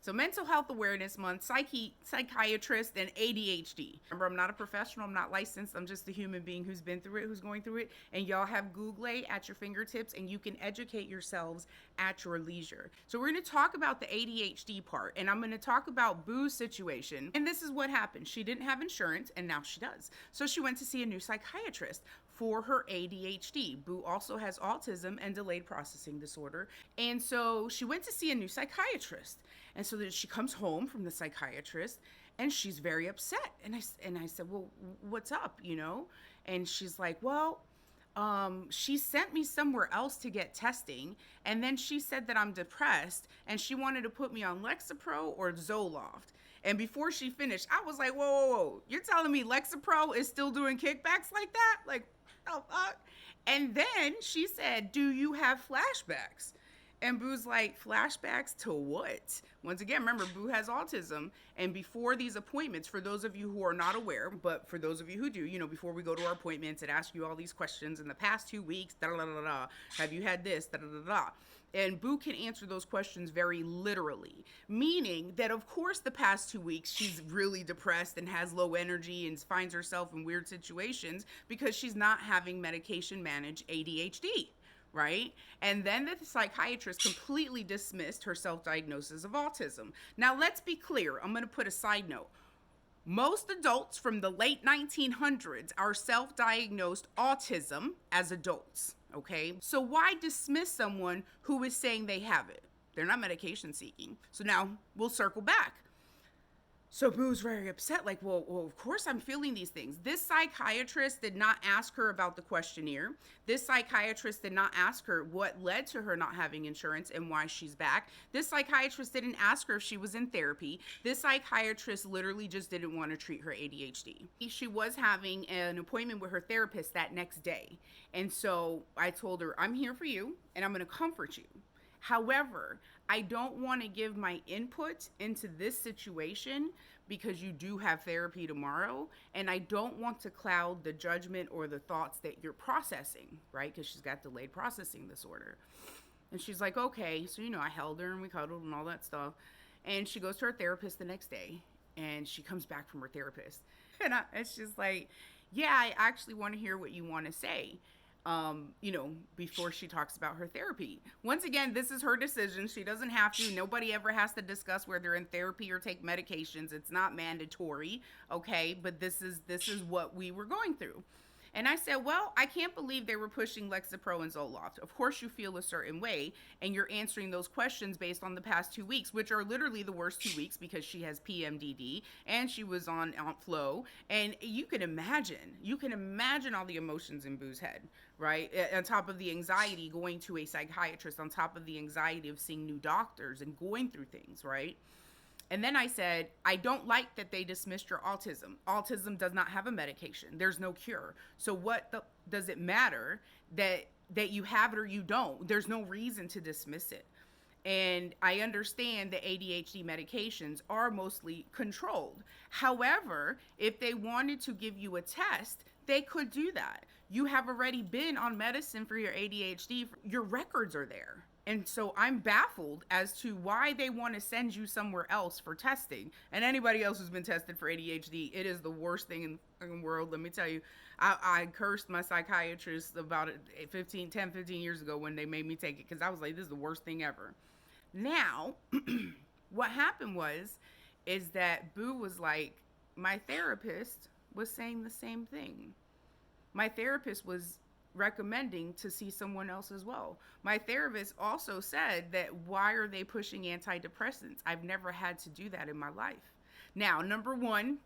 So Mental Health Awareness Month, psychiatrist, and ADHD. Remember, I'm not a professional, I'm not licensed, I'm just a human being who's been through it, who's going through it, and y'all have Google at your fingertips, and you can educate yourselves at your leisure. So we're going to talk about the ADHD part, and I'm going to talk about Boo's situation. And this is what happened. She didn't have insurance, and now she does. So she went to see a new psychiatrist for her ADHD. Boo also has autism and delayed processing disorder. And so she went to see a new psychiatrist. And so then she comes home from the psychiatrist and she's very upset. And I said, well, what's up, And she's like, well, she sent me somewhere else to get testing, and then she said that I'm depressed, and she wanted to put me on Lexapro or Zoloft. And before she finished, I was like, whoa, you're telling me Lexapro is still doing kickbacks like that? Like, oh, fuck. And then she said, do you have flashbacks? And Boo's like, flashbacks to what? Once again, remember, Boo has autism. And before these appointments, for those of you who are not aware, but for those of you who do, before we go to our appointments and ask you all these questions in the past 2 weeks, have you had this, And Boo can answer those questions very literally, meaning that, of course, the past 2 weeks, she's really depressed and has low energy and finds herself in weird situations because she's not having medication managed ADHD. Right? And then the psychiatrist completely dismissed her self-diagnosis of autism. Now, let's be clear. I'm going to put a side note. Most adults from the late 1900s are self-diagnosed autism as adults, okay? So why dismiss someone who is saying they have it? They're not medication seeking. So now we'll circle back. So Boo's very upset, like, well, of course I'm feeling these things. This psychiatrist did not ask her about the questionnaire. This psychiatrist did not ask her what led to her not having insurance and why she's back. This psychiatrist didn't ask her if she was in therapy. This psychiatrist literally just didn't want to treat her ADHD. She was having an appointment with her therapist that next day. And so I told her, I'm here for you and I'm going to comfort you. However, I don't want to give my input into this situation because you do have therapy tomorrow, and I don't want to cloud the judgment or the thoughts that you're processing, right? Because she's got delayed processing disorder. And she's like, okay. So, I held her and we cuddled and all that stuff. And she goes to her therapist the next day, and she comes back from her therapist. And she's like, yeah, I actually want to hear what you want to say. Before she talks about her therapy. Once again, this is her decision. She doesn't have to. Nobody ever has to discuss whether they're in therapy or take medications. It's not mandatory, okay? But this is what we were going through. And I said, well, I can't believe they were pushing Lexapro and Zoloft. Of course you feel a certain way, and you're answering those questions based on the past 2 weeks, which are literally the worst 2 weeks because she has PMDD and she was on Flow. And you can imagine all the emotions in Boo's head, right? On top of the anxiety going to a psychiatrist, on top of the anxiety of seeing new doctors and going through things, right? And then I said, I don't like that they dismissed your autism. Autism does not have a medication. There's no cure. So does it matter that you have it or you don't? There's no reason to dismiss it. And I understand that ADHD medications are mostly controlled. However, if they wanted to give you a test, they could do that. You have already been on medicine for your ADHD. Your records are there. And so I'm baffled as to why they want to send you somewhere else for testing. And anybody else who's been tested for ADHD, it is the worst thing in the world. Let me tell you, I cursed my psychiatrist about it 15 years ago when they made me take it because I was like, this is the worst thing ever. Now, what happened is that Boo was like, my therapist was saying the same thing. My therapist was recommending to see someone else as well. My therapist also said that why are they pushing antidepressants? I've never had to do that in my life. Now, number one,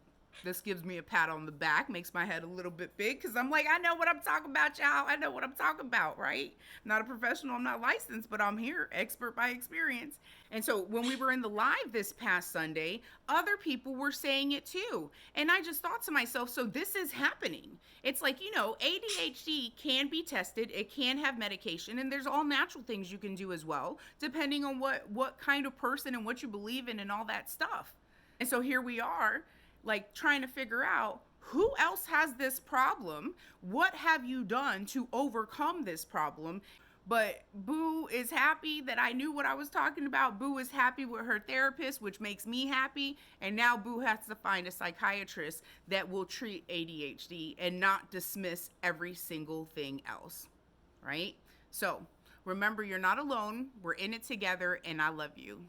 this gives me a pat on the back, makes my head a little bit big because I'm like, I know what I'm talking about, y'all. I know what I'm talking about, right? I'm not a professional, I'm not licensed, but I'm here, expert by experience. And so when we were in the live this past Sunday, other people were saying it too. And I just thought to myself, so this is happening. It's like, ADHD can be tested, it can have medication, and there's all natural things you can do as well, depending on what kind of person and what you believe in and all that stuff. And so here we are, like trying to figure out who else has this problem? What have you done to overcome this problem? But Boo is happy that I knew what I was talking about. Boo is happy with her therapist, which makes me happy. And now Boo has to find a psychiatrist that will treat ADHD and not dismiss every single thing else, right? So remember, you're not alone. We're in it together, and I love you.